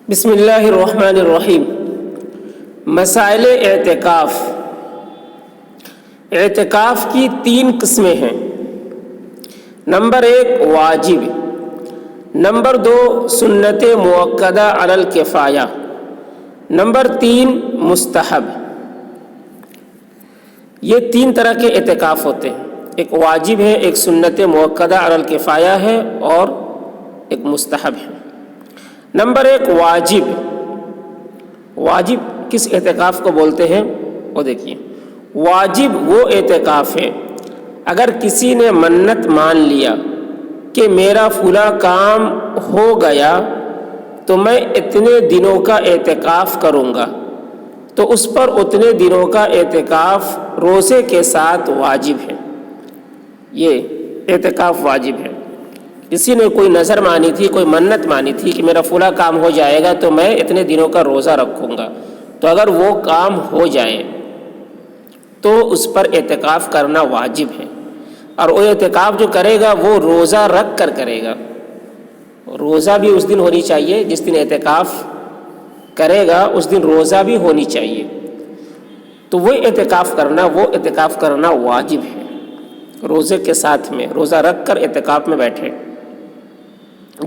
بسم اللہ الرحمن الرحیم۔ مسائل اعتکاف۔ اعتکاف کی 3 قسمیں ہیں۔ نمبر 1 واجب، نمبر 2 سنت مؤکدہ علی الکفایہ، نمبر 3 مستحب۔ یہ 3 طرح کے اعتکاف ہوتے ہیں، ایک واجب ہے، ایک سنت مؤکدہ علی الکفایہ ہے اور ایک مستحب ہے۔ نمبر 1 واجب۔ واجب کس اعتکاف کو بولتے ہیں؟ وہ دیکھیے، واجب وہ اعتکاف ہے اگر کسی نے منت مان لیا کہ میرا فلاں کام ہو گیا تو میں اتنے دنوں کا اعتکاف کروں گا، تو اس پر اتنے دنوں کا اعتکاف روزے کے ساتھ واجب ہے۔ یہ اعتکاف واجب ہے۔ کسی نے کوئی نظر مانی تھی، کوئی منت مانی تھی کہ میرا فلاں کام ہو جائے گا تو میں اتنے دنوں کا روزہ رکھوں گا، تو اگر وہ کام ہو جائے تو اس پر اعتکاف کرنا واجب ہے۔ اور وہ اعتکاف جو کرے گا وہ روزہ رکھ کر کرے گا۔ روزہ بھی اس دن ہونی چاہیے، جس دن اعتکاف کرے گا اس دن روزہ بھی ہونی چاہیے، تو وہ اعتکاف کرنا واجب ہے۔ روزے کے ساتھ میں روزہ رکھ کر اعتکاف میں بیٹھے،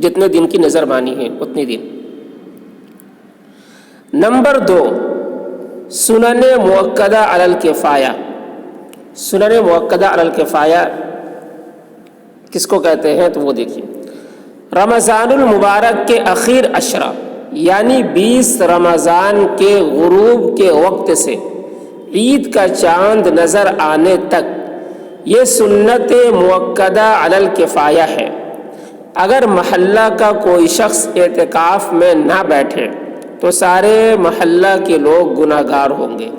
جتنے دن کی نظر مانی ہے اتنے دن۔ نمبر 2 سنن مؤکدہ علی الکفایہ۔ سنن مؤکدہ علی الکفایہ کس کو کہتے ہیں؟ تو وہ دیکھیے، رمضان المبارک کے اخیر عشرہ یعنی 20 رمضان کے غروب کے وقت سے عید کا چاند نظر آنے تک یہ سنت مؤکدہ علی الکفایہ ہے۔ اگر محلہ کا کوئی شخص اعتکاف میں نہ بیٹھے تو سارے محلہ کے لوگ گناہ گار ہوں گے۔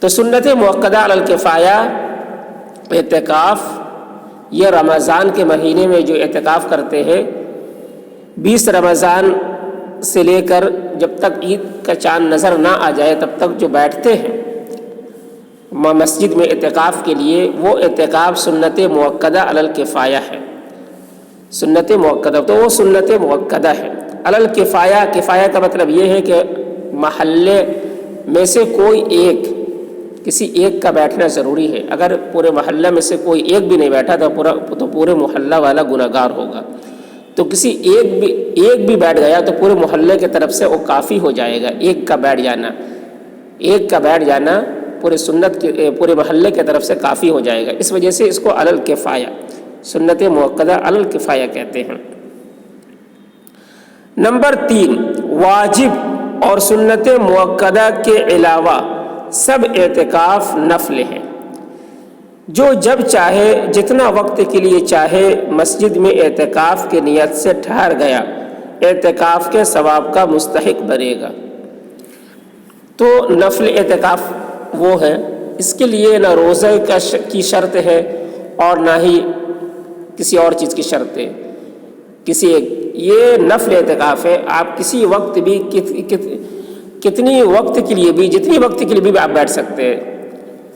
تو سنت مؤکدہ علی الکفایہ اعتکاف، یہ رمضان کے مہینے میں جو اعتکاف کرتے ہیں، 20 رمضان سے لے کر جب تک عید کا چاند نظر نہ آ جائے تب تک جو بیٹھتے ہیں مسجد میں اعتکاف کے لیے، وہ اعتکاف سنت مؤکدہ علی الکفایہ ہے۔ سنت مؤکدہ، تو وہ سنت مؤکدہ ہے علی الکفایہ۔ کفایہ کا مطلب یہ ہے کہ محلے میں سے کوئی ایک، کسی ایک کا بیٹھنا ضروری ہے۔ اگر پورے محلہ میں سے کوئی ایک بھی نہیں بیٹھا تو پورے محلہ والا گناہ گار ہوگا۔ تو کسی ایک بھی بیٹھ گیا تو پورے محلے کی طرف سے وہ کافی ہو جائے گا۔ ایک کا بیٹھ جانا پورے محلے کی طرف سے کافی ہو جائے گا۔ اس وجہ سے اس کو علی الکفایہ، سنت مؤکدہ علی الکفایہ کہتے ہیں۔ نمبر 3 واجب اور سنت مؤکدہ کے علاوہ سب اعتکاف نفل ہیں۔ جو جب چاہے، جتنا وقت کے لیے چاہے مسجد میں اعتکاف کی نیت سے ٹھہر گیا، اعتکاف کے ثواب کا مستحق بنے گا۔ تو نفل اعتکاف وہ ہے، اس کے لیے نہ روزے کی شرط ہے اور نہ ہی کسی اور چیز کی شرط ہے۔ یہ نفل اعتکاف ہے، آپ کسی وقت بھی جتنی وقت کے لیے بھی آپ بیٹھ سکتے ہیں۔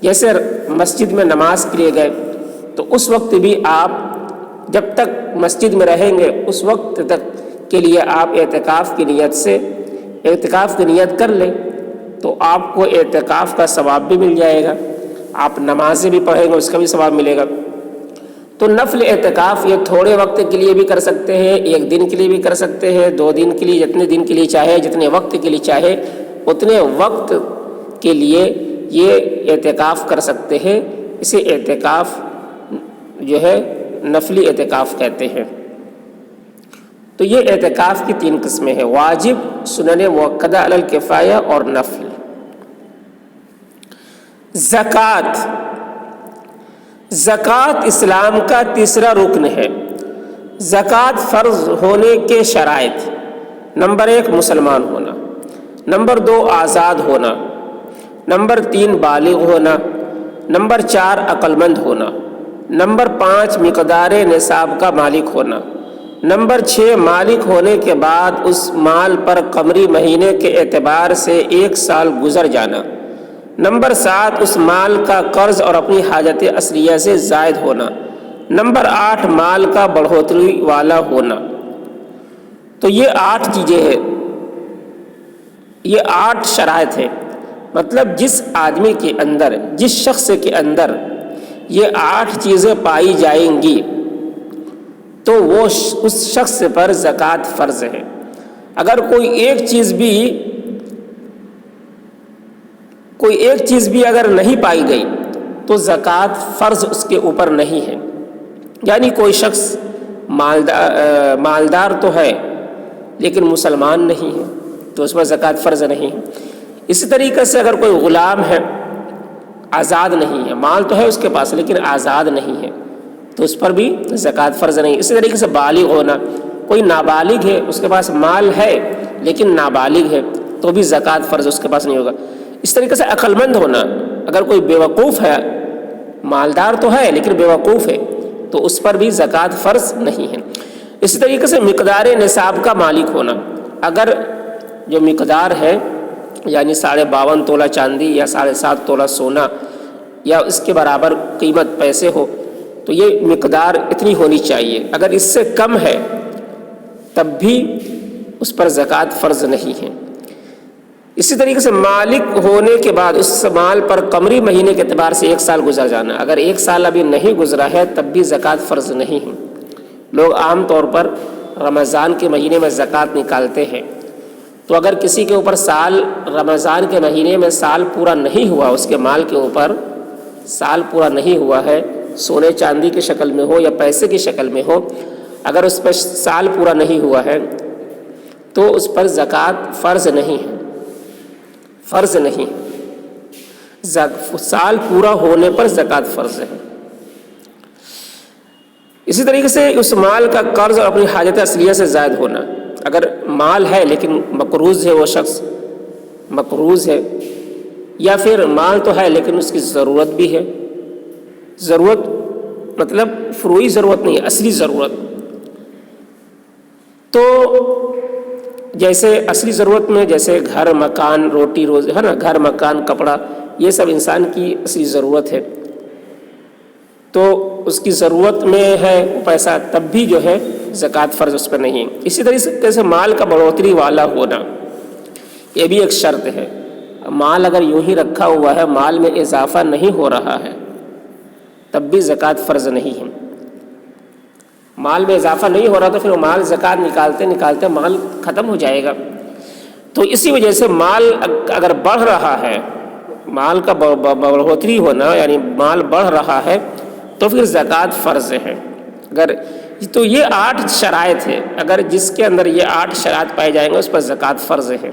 جیسے مسجد میں نماز کے لیے گئے تو اس وقت بھی آپ جب تک مسجد میں رہیں گے اس وقت تک کے لیے آپ اعتکاف کی نیت کر لیں تو آپ کو اعتکاف کا ثواب بھی مل جائے گا، آپ نمازیں بھی پڑھیں گے اس کا بھی ثواب ملے گا۔ تو نفل اعتکاف یہ تھوڑے وقت کے لیے بھی کر سکتے ہیں، 1 دن کے لیے بھی کر سکتے ہیں، 2 دن کے لیے، جتنے دن کے لیے چاہے، جتنے وقت کے لیے چاہے اتنے وقت کے لیے یہ اعتکاف کر سکتے ہیں۔ اسے اعتکاف جو ہے نفلی اعتکاف کہتے ہیں۔ تو یہ اعتکاف کی 3 قسمیں ہیں، واجب، سنن مؤکدہ علی الکفایہ اور نفل۔ زکوٰۃ اسلام کا تیسرا رکن ہے۔ زکوٰۃ فرض ہونے کے شرائط: نمبر 1 مسلمان ہونا، نمبر 2 آزاد ہونا، نمبر 3 بالغ ہونا، نمبر 4 عقل مند ہونا، نمبر 5 مقدار نصاب کا مالک ہونا، نمبر 6 مالک ہونے کے بعد اس مال پر قمری مہینے کے اعتبار سے 1 سال گزر جانا، نمبر 7 اس مال کا قرض اور اپنی حاجت اصلیہ سے زائد ہونا، نمبر 8 مال کا بڑھوتری والا ہونا۔ تو یہ 8 چیزیں ہیں یہ 8 شرائط ہیں، مطلب جس آدمی کے اندر، جس شخص کے اندر یہ 8 چیزیں پائی جائیں گی تو وہ اس شخص پر زکوٰۃ فرض ہے۔ اگر کوئی ایک چیز بھی اگر نہیں پائی گئی تو زکوٰۃ فرض اس کے اوپر نہیں ہے۔ یعنی کوئی شخص مالدار تو ہے لیکن مسلمان نہیں ہے تو اس پر زکوٰۃ فرض نہیں ہے۔ اسی طریقے سے اگر کوئی غلام ہے، آزاد نہیں ہے، مال تو ہے اس کے پاس لیکن آزاد نہیں ہے تو اس پر بھی زکوٰۃ فرض نہیں۔ اسی طریقے سے بالغ ہونا، کوئی نابالغ ہے، اس کے پاس مال ہے لیکن نابالغ ہے تو بھی زکوٰۃ فرض اس کے پاس نہیں ہوگا۔ اس طریقے سے عقل مند ہونا، اگر کوئی بیوقوف ہے، مالدار تو ہے لیکن بیوقوف ہے تو اس پر بھی زکوٰۃ فرض نہیں ہے۔ اسی طریقے سے مقدار نصاب کا مالک ہونا، اگر جو مقدار ہے یعنی 52.5 تولہ چاندی یا 7.5 تولہ سونا یا اس کے برابر قیمت پیسے ہو تو یہ مقدار اتنی ہونی چاہیے، اگر اس سے کم ہے تب بھی اس پر زکوٰۃ فرض نہیں ہے۔ اسی طریقے سے مالک ہونے کے بعد اس مال پر قمری مہینے کے اعتبار سے 1 سال گزر جانا، اگر 1 سال ابھی نہیں گزرا ہے تب بھی زکوٰۃ فرض نہیں ہے۔ لوگ عام طور پر رمضان کے مہینے میں زکوٰۃ نکالتے ہیں، تو اگر کسی کے اوپر رمضان کے مہینے میں سال پورا نہیں ہوا، اس کے مال کے اوپر سال پورا نہیں ہوا ہے، سونے چاندی کی شکل میں ہو یا پیسے کی شکل میں ہو، اگر اس پر سال پورا نہیں ہوا ہے تو اس پر زکوٰۃ فرض نہیں ہے، فرض نہیں۔ سال پورا ہونے پر زکوٰۃ فرض ہے۔ اسی طریقے سے اس مال کا قرض اور اپنی حاجت اصلیہ سے زائد ہونا، اگر مال ہے لیکن مقروض ہے، وہ شخص مقروض ہے، یا پھر مال تو ہے لیکن اس کی ضرورت بھی ہے، ضرورت مطلب فروئی ضرورت نہیں، اصلی ضرورت، تو جیسے اصلی ضرورت میں جیسے گھر مکان روٹی روزی ہے نا، گھر مکان کپڑا، یہ سب انسان کی اصلی ضرورت ہے، تو اس کی ضرورت میں ہے پیسہ تب بھی جو ہے زکوٰۃ فرض اس پر نہیں۔ اسی طریقے سے مال کا بڑھوتری والا ہونا، یہ بھی ایک شرط ہے۔ مال اگر یوں ہی رکھا ہوا ہے، مال میں اضافہ نہیں ہو رہا ہے تب بھی زکوٰۃ فرض نہیں ہے۔ مال میں اضافہ نہیں ہو رہا تو پھر وہ مال زکوٰۃ نکالتے مال ختم ہو جائے گا۔ تو اسی وجہ سے مال اگر بڑھ رہا ہے، مال کا بڑھوتری ہونا یعنی مال بڑھ رہا ہے تو پھر زکوٰۃ فرض ہے۔ اگر تو یہ 8 شرائط ہے، اگر جس کے اندر یہ 8 شرائط پائے جائیں گے اس پر زکوٰۃ فرض ہے۔